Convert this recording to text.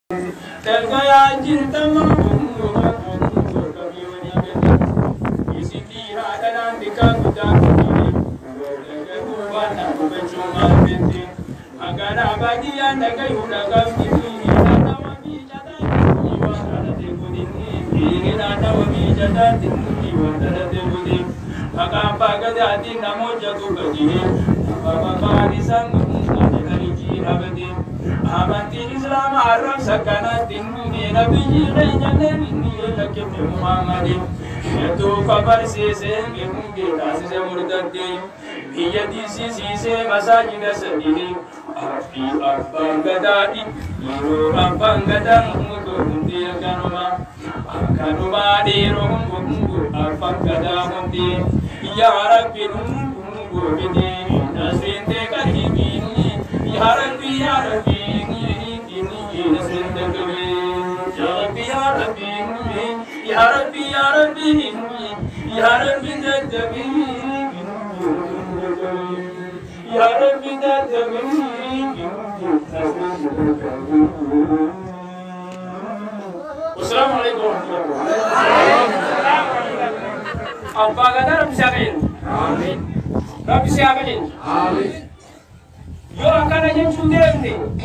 Tergaya cinta mampu isi tira dalam dikau dan kebuan aku bercuma binti agar abagian dagai udagam ini natawabi jada jiwa ada debudin ini natawabi jada jiwa ada debudin agam pagadi namo jatuh bagi apa risang ada dari jirabadi amanti Islam Arab sakana tinni nabi jane ni lakin Muhammadin itu kabar sese ngi tasi murdati biyadi sisi masajid sadini afi abangadi iru abangada mundi kanuma diru abangada mundi ya rabbi nungu bidi nasinte kadimi ya rabbi ya rabbi يا ربي يا ربي يا ربي تدبي يا ربي تدبي السلام عليكم ورحمة الله أبا قدر رب ساقين آمين رب ساقين آمين يو أكان جنسو ديرني